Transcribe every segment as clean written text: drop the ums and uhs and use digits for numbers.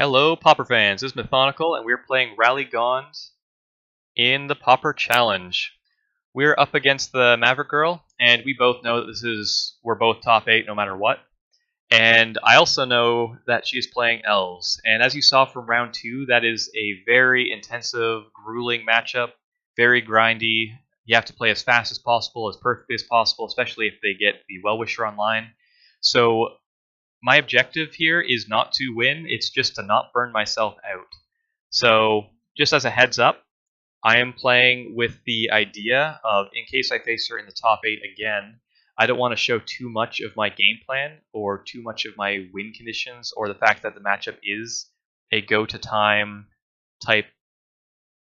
Hello, Pauper fans. This is Mathonical, and we're playing Rally Gond in the Pauper Challenge. We're up against the Maverick Girl, and we both know that we're both top 8 no matter what. And I also know that she is playing Elves. And as you saw from round 2, that is a very intensive, grueling matchup, very grindy. You have to play as fast as possible, as perfectly as possible, especially if they get the Well-Wisher online. So my objective here is not to win, it's just to not burn myself out. So, just as a heads up, I am playing with the idea of, in case I face her in the top 8 again, I don't want to show too much of my game plan or too much of my win conditions or the fact that the matchup is a go-to-time type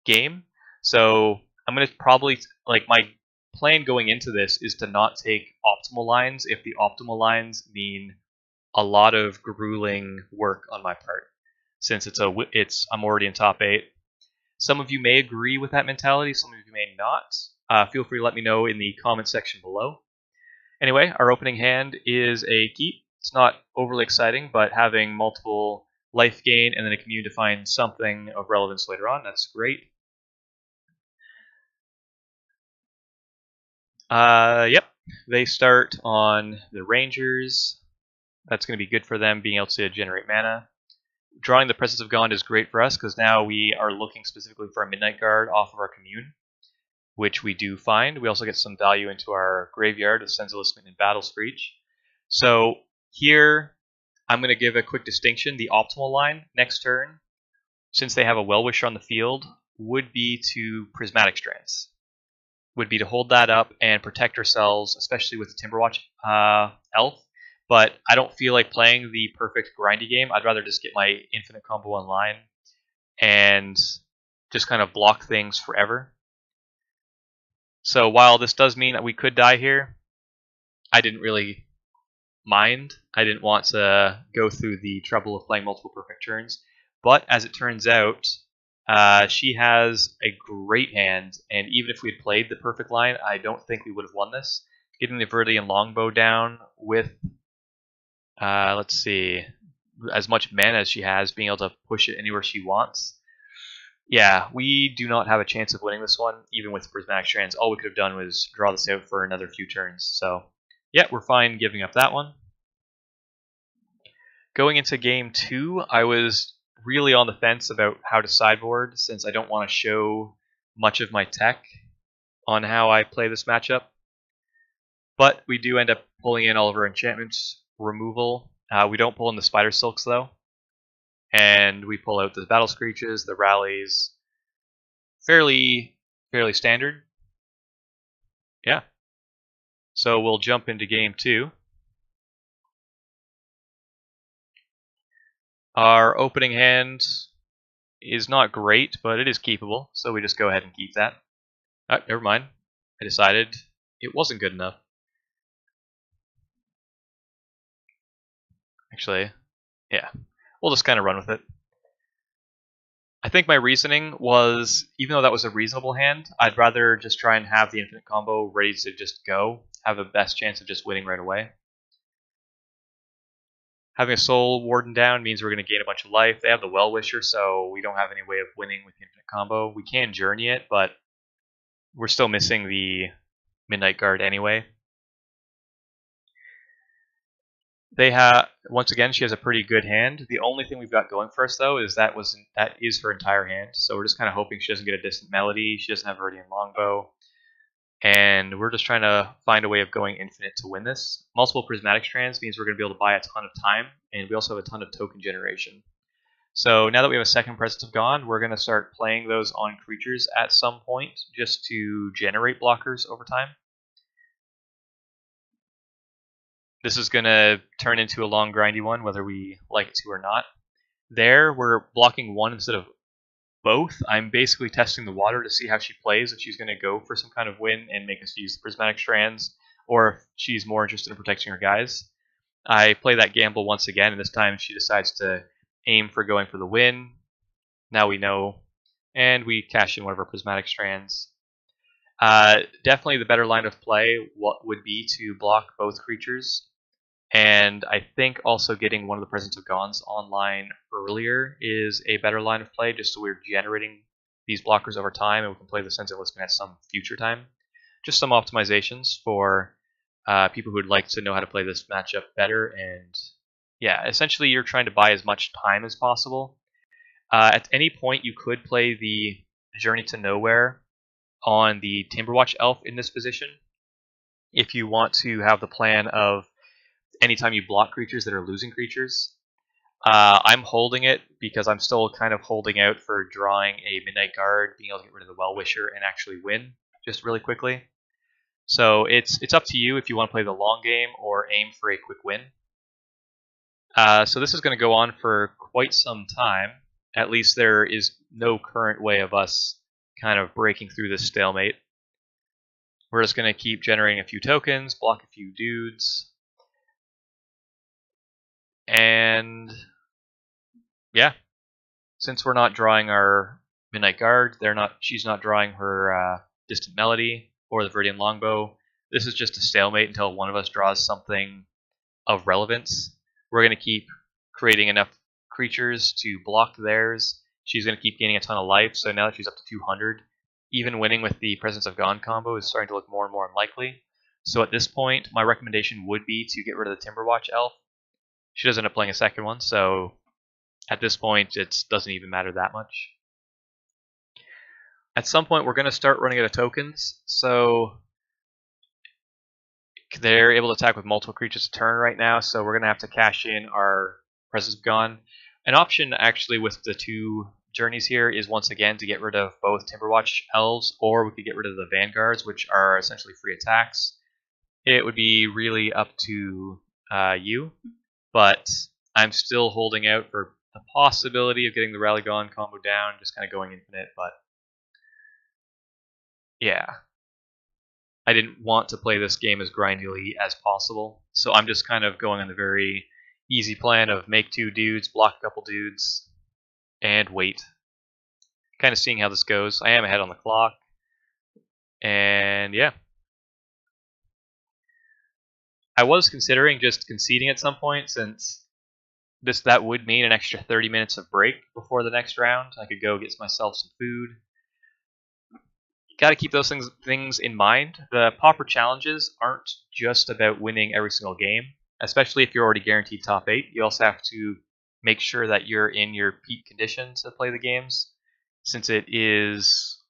game. So, I'm going to probably, my plan going into this is to not take optimal lines if the optimal lines mean a lot of grueling work on my part, since I'm already in top 8. Some of you may agree with that mentality, some of you may not. Feel free to let me know in the comment section below. Anyway, our opening hand is a keep. It's not overly exciting, but having multiple life gain and then a commune to find something of relevance later on, that's great. Yep, they start on the Rangers. That's going to be good for them, being able to generate mana. Drawing the Presence of Gond is great for us, because now we are looking specifically for a Midnight Guard off of our commune, which we do find. We also get some value into our graveyard with Sensilism and Battle Screech. So here, I'm going to give a quick distinction. The optimal line next turn, since they have a Well-Wisher on the field, would be to Prismatic Strands. Would be to hold that up and protect ourselves, especially with the Timberwatch elf. But I don't feel like playing the perfect grindy game. I'd rather just get my infinite combo online and just kind of block things forever. So while this does mean that we could die here, I didn't really mind. I didn't want to go through the trouble of playing multiple perfect turns. But as it turns out, she has a great hand, and even if we had played the perfect line, I don't think we would have won this. Getting the Viridian Longbow down with let's see, as much mana as she has, being able to push it anywhere she wants. Yeah, we do not have a chance of winning this one, even with Prismatic Strands. All we could have done was draw this out for another few turns. So, yeah, we're fine giving up that one. Going into game 2, I was really on the fence about how to sideboard, since I don't want to show much of my tech on how I play this matchup. But we do end up pulling in all of our enchantments removal. We don't pull in the Spider Silks, though. And we pull out the Battle Screeches, the Rallies. Fairly standard. Yeah. So we'll jump into game 2. Our opening hand is not great, but it is keepable, so we just go ahead and keep that. Oh, never mind. I decided it wasn't good enough. Actually, yeah. We'll just kind of run with it. I think my reasoning was, even though that was a reasonable hand, I'd rather just try and have the infinite combo ready to just go, have the best chance of just winning right away. Having a Soul Warden down means we're going to gain a bunch of life. They have the Well-Wisher, so we don't have any way of winning with the infinite combo. We can Journey it, but we're still missing the Midnight Guard anyway. They have, once again, she has a pretty good hand. The only thing we've got going for us, though, is that is her entire hand. So we're just kind of hoping she doesn't get a Distant Melody. She doesn't have Viridian Longbow. And we're just trying to find a way of going infinite to win this. Multiple Prismatic Strands means we're going to be able to buy a ton of time, and we also have a ton of token generation. So now that we have a second Presence of Gond, we're going to start playing those on creatures at some point, just to generate blockers over time. This is going to turn into a long, grindy one, whether we like it to or not. There, we're blocking one instead of both. I'm basically testing the water to see how she plays, if she's going to go for some kind of win and make us use the Prismatic Strands, or if she's more interested in protecting her guys. I play that gamble once again, and this time she decides to aim for going for the win. Now we know, and we cash in one of our Prismatic Strands. Definitely the better line of play would be to block both creatures. And I think also getting one of the Presence of Gons online earlier is a better line of play, just so we're generating these blockers over time and we can play the Sense of Listening at some future time. Just some optimizations for people who would like to know how to play this matchup better. And yeah, essentially you're trying to buy as much time as possible. At any point you could play the Journey to Nowhere on the Timberwatch Elf in this position if you want to have the plan of anytime you block creatures that are losing creatures. I'm holding it because I'm still kind of holding out for drawing a Midnight Guard, being able to get rid of the Well-Wisher and actually win just really quickly. So it's up to you if you want to play the long game or aim for a quick win. So this is going to go on for quite some time. At least there is no current way of us kind of breaking through this stalemate. We're just going to keep generating a few tokens, block a few dudes, and yeah, since we're not drawing our Midnight Guard, she's not drawing her Distant Melody or the Viridian Longbow. This is just a stalemate until one of us draws something of relevance. We're going to keep creating enough creatures to block theirs. She's going to keep gaining a ton of life, so now that she's up to 200, even winning with the Presence of Gone combo is starting to look more and more unlikely. So at this point, my recommendation would be to get rid of the Timberwatch Elf. She doesn't end up playing a second one, so at this point it doesn't even matter that much. At some point we're going to start running out of tokens, so they're able to attack with multiple creatures a turn right now, so we're going to have to cash in our Presence of Gone. An option actually with the two journeys here is once again to get rid of both Timberwatch Elves, or we could get rid of the Vanguards, which are essentially free attacks. It would be really up to you, but I'm still holding out for the possibility of getting the Rally Gone combo down, just kind of going infinite, but yeah. I didn't want to play this game as grindily as possible, so I'm just kind of going on the very easy plan of make two dudes, block a couple dudes, and wait. Kind of seeing how this goes. I am ahead on the clock, and yeah. I was considering just conceding at some point, since that would mean an extra 30 minutes of break before the next round. I could go get myself some food. Got to keep those things in mind. The Pauper challenges aren't just about winning every single game, especially if you're already guaranteed top 8. You also have to make sure that you're in your peak condition to play the games, since it is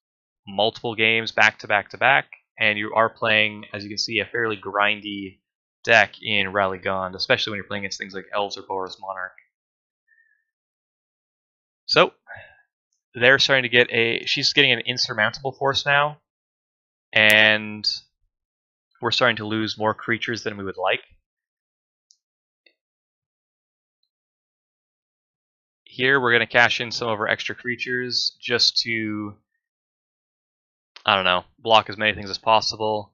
multiple games back to back to back, and you are playing, as you can see, a fairly grindy deck in Rally Gone, especially when you're playing against things like Elves or Boros Monarch. So they're starting to get she's getting an insurmountable force now, and we're starting to lose more creatures than we would like. Here we're going to cash in some of our extra creatures just to, I don't know, block as many things as possible.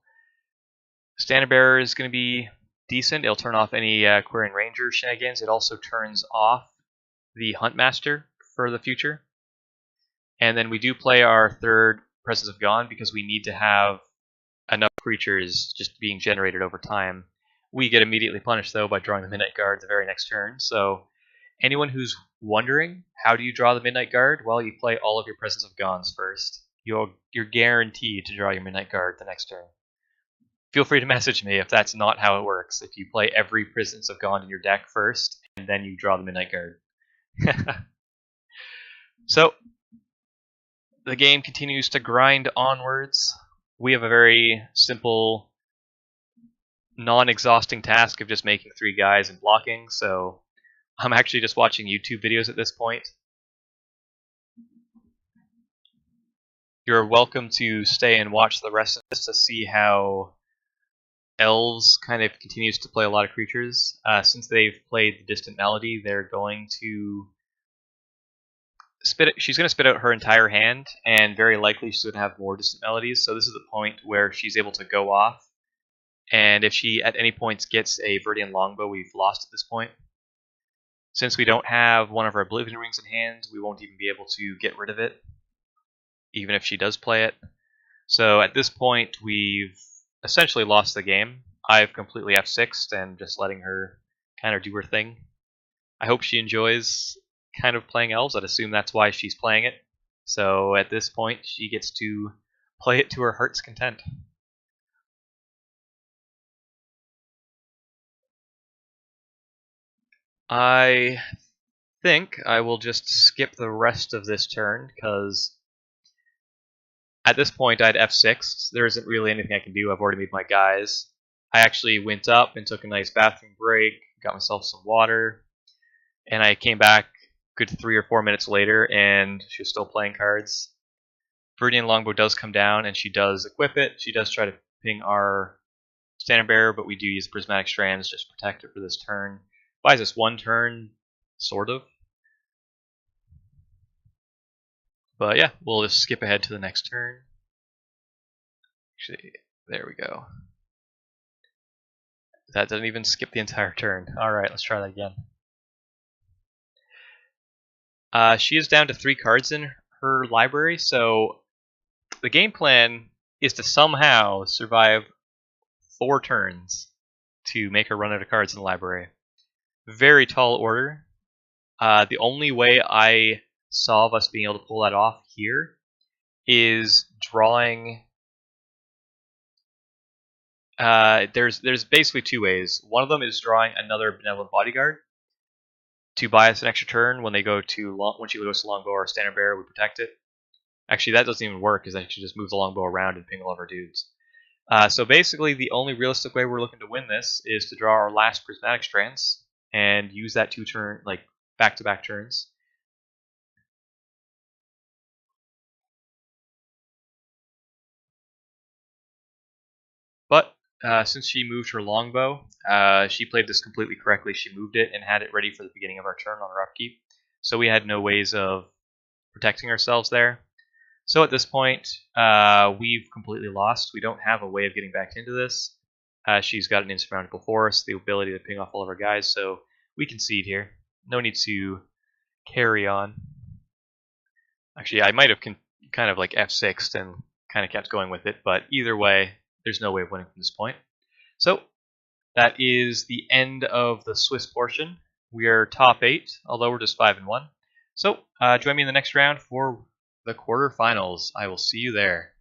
Standard Bearer is going to be decent. It'll turn off any Quarian Ranger shenanigans. It also turns off the Huntmaster for the future. And then we do play our third Presence of Gone because we need to have enough creatures just being generated over time. We get immediately punished, though, by drawing the Midnight Guard the very next turn. So anyone who's wondering, how do you draw the Midnight Guard? Well, you play all of your Presence of Gones first. You're guaranteed to draw your Midnight Guard the next turn. Feel free to message me if that's not how it works. If you play every Presence of Gone in your deck first, and then you draw the Midnight Guard. So the game continues to grind onwards. We have a very simple, non-exhausting task of just making 3 guys and blocking, so I'm actually just watching YouTube videos at this point. You're welcome to stay and watch the rest of this to see how Elves kind of continues to play a lot of creatures. Since they've played the Distant Melody, they're going to she's going to spit out her entire hand, and very likely she's going to have more Distant Melodies, so this is the point where she's able to go off, and if she at any point gets a Viridian Longbow, we've lost at this point. Since we don't have one of our Oblivion Rings in hand, we won't even be able to get rid of it, even if she does play it. So at this point, we've essentially lost the game. I've completely F6'd and just letting her kind of do her thing. I hope she enjoys kind of playing Elves. I'd assume that's why she's playing it. So at this point, she gets to play it to her heart's content. I think I will just skip the rest of this turn, because at this point I'd F6. There isn't really anything I can do. I've already made my guys. I actually went up and took a nice bathroom break, got myself some water, and I came back good 3 or 4 minutes later, and she was still playing cards. Viridian Longbow does come down, and she does equip it. She does try to ping our Standard Bearer, but we do use Prismatic Strands just to protect it for this turn. Buys us 1 turn, sort of. But yeah, we'll just skip ahead to the next turn. Actually, there we go. That doesn't even skip the entire turn. Alright, let's try that again. She is down to 3 cards in her library, so the game plan is to somehow survive 4 turns to make her run out of cards in the library. Very tall order. The only way I saw of us being able to pull that off here is drawing. There's basically 2 ways. One of them is drawing another Benevolent Bodyguard to buy us an extra turn when they go to when she goes to Longbow or Standard Bearer, we protect it. Actually, that doesn't even work, because I should just move the Longbow around and ping all of our dudes. So basically, the only realistic way we're looking to win this is to draw our last Prismatic Strands and use that 2 turn, like back-to-back turns. But since she moved her Longbow, she played this completely correctly. She moved it and had it ready for the beginning of our turn on her upkeep. So we had no ways of protecting ourselves there. So at this point, we've completely lost. We don't have a way of getting back into this. She's got an insurmountable force, the ability to ping off all of our guys, so we concede here. No need to carry on. Actually, I might have kind of like F6'd and kind of kept going with it, but either way, there's no way of winning from this point. So that is the end of the Swiss portion. We are top 8, although we're just 5-1. So join me in the next round for the quarterfinals. I will see you there.